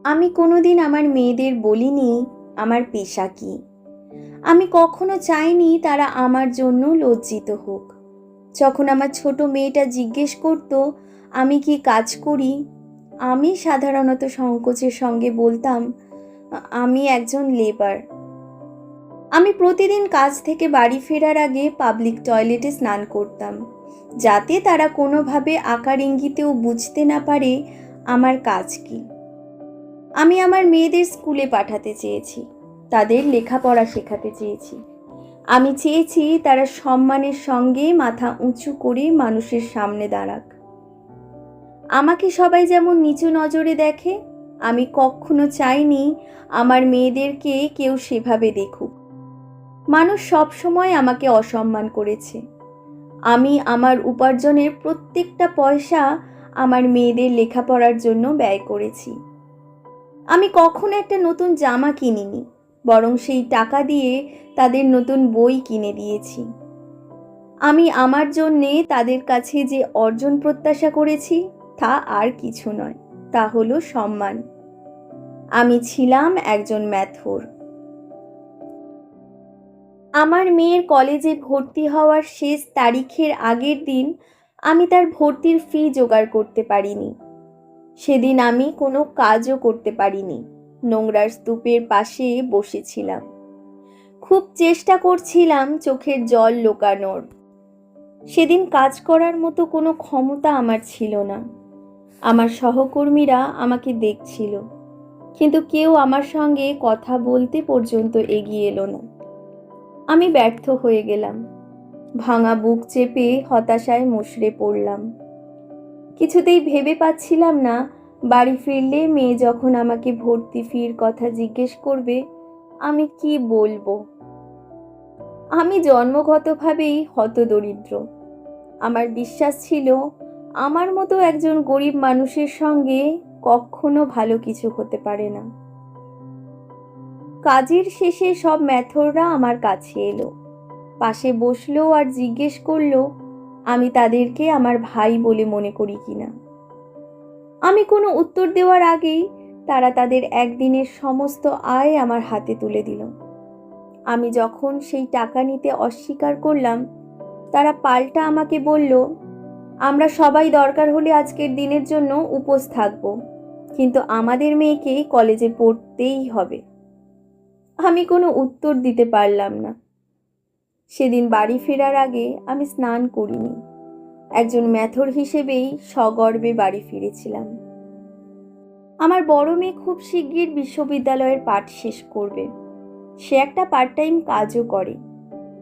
আমি কোনোদিন আমার মেয়েদের বলিনি আমার পেশা কী। আমি কখনো চাইনি তারা আমার জন্য লজ্জিত হোক। যখন আমার ছোট মেয়েটা জিজ্ঞেস করত আমি কি কাজ করি, আমি সাধারণত সংকোচের সঙ্গে বলতাম, আমি একজন লেবার। আমি প্রতিদিন কাজ থেকে বাড়ি ফেরার আগে পাবলিক টয়লেটে স্নান করতাম, যাতে তারা কোনোভাবে আকার ইঙ্গিতেও বুঝতে না পারে আমার কাজ কী। আমি আমার মেয়েদের স্কুলে পাঠাতে চেয়েছি, তাদের লেখাপড়া শেখাতে চেয়েছি। আমি চেয়েছি তারা সম্মানের সঙ্গে মাথা উঁচু করে মানুষের সামনে দাঁড়াক। আমাকে সবাই যেমন নিচু নজরে দেখে, আমি কখনো চাইনি আমার মেয়েদেরকে কেউ সেভাবে দেখুক। মানুষ সবসময় আমাকে অসম্মান করেছে। আমি আমার উপার্জনের প্রত্যেকটা পয়সা আমার মেয়েদের লেখাপড়ার জন্য ব্যয় করেছি। আমি কখনো একটা নতুন জামা কিনিনি, বরং সেই টাকা দিয়ে তাদের নতুন বই কিনে দিয়েছি। আমি আমার জন্যে তাদের কাছে যে অর্জন প্রত্যাশা করেছি তা আর কিছু নয়, তা হলো সম্মান। আমি ছিলাম একজন ম্যাথর। আমার মেয়ের কলেজে ভর্তি হওয়ার শেষ তারিখের আগের দিন আমি তার ভর্তির ফি জোগাড় করতে পারিনি। সেদিন আমি কোনো কাজও করতে পারিনি, নোংরার স্তূপের পাশে বসেছিলাম। খুব চেষ্টা করছিলাম চোখের জল লুকানোর। সেদিন কাজ করার মতো কোনো ক্ষমতা আমার ছিল না। আমার সহকর্মীরা আমাকে দেখছিল, কিন্তু কেউ আমার সঙ্গে কথা বলতে পর্যন্ত এগিয়ে এলো না। আমি ব্যর্থ হয়ে গেলাম। ভাঙা বুক চেপে হতাশায় মুষড়ে পড়লাম। কিছুতেই ভেবে পাচ্ছিলাম না বাড়ি ফিরলে মেয়ে যখন আমাকে ভর্তি ফির কথা জিজ্ঞেস করবে আমি কি বলবো। আমি জন্মগতভাবেই হতদরিদ্র। আমার বিশ্বাস ছিল আমার মতো একজন গরিব মানুষের সঙ্গে কখনো ভালো কিছু হতে পারে না। কাজের শেষে সব ম্যাথররা আমার কাছে এলো, পাশে বসলো আর জিজ্ঞেস করলো আমি তাদেরকে আমার ভাই বলে মনে করি কিনা। আমি কোনো উত্তর দেওয়ার আগেই তারা তাদের একদিনের সমস্ত আয় আমার হাতে তুলে দিল। আমি যখন সেই টাকা নিতে অস্বীকার করলাম, তারা পাল্টা আমাকে বলল, আমরা সবাই দরকার হলে আজকের দিনের জন্য উপোস থাকব, কিন্তু আমাদের মেয়েকে কলেজে পড়তেই হবে। আমি কোনো উত্তর দিতে পারলাম না। সেদিন বাড়ি ফেরার আগে আমি স্নান করিনি। একজন ম্যাথর হিসেবেই সগর্বে বাড়ি ফিরেছিলাম। আমার বড় মেয়ে খুব শিগগির বিশ্ববিদ্যালয়ের পাঠ শেষ করবে। সে একটা পার্ট টাইম কাজও করে।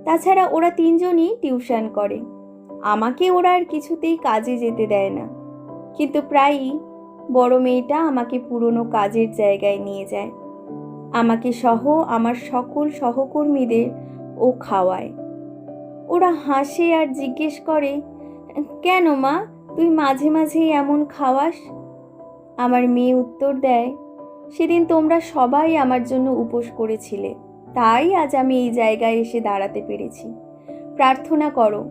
তাছাড়া ওরা তিনজনই টিউশন করে। আমাকে ওরা আর কিছুতেই কাজে যেতে দেয় না, কিন্তু প্রায়ই বড় মেয়েটা আমাকে পুরনো কাজের জায়গায় নিয়ে যায়। আমাকে সহ আমার সকল সহকর্মীদের ও খাওয়ায়। ওরা হাসে আর জিজ্ঞেস করে, কেন মা, তুই মাঝে মাঝেই এমন খাওয়াস? আমার মেয়ে উত্তর দেয়, সেদিন তোমরা সবাই আমার জন্য উপোস করেছিলে, তাই আজ আমি এই জায়গায় এসে দাঁড়াতে পেরেছি। প্রার্থনা করো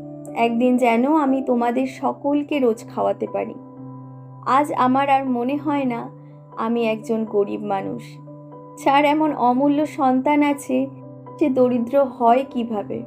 একদিন যেন আমি তোমাদের সকলকে রোজ খাওয়াতে পারি। আজ আমার আর মনে হয় না আমি একজন গরিব মানুষ, যার এমন অমূল্য সন্তান আছে, সে দরিদ্র হয় কিভাবে।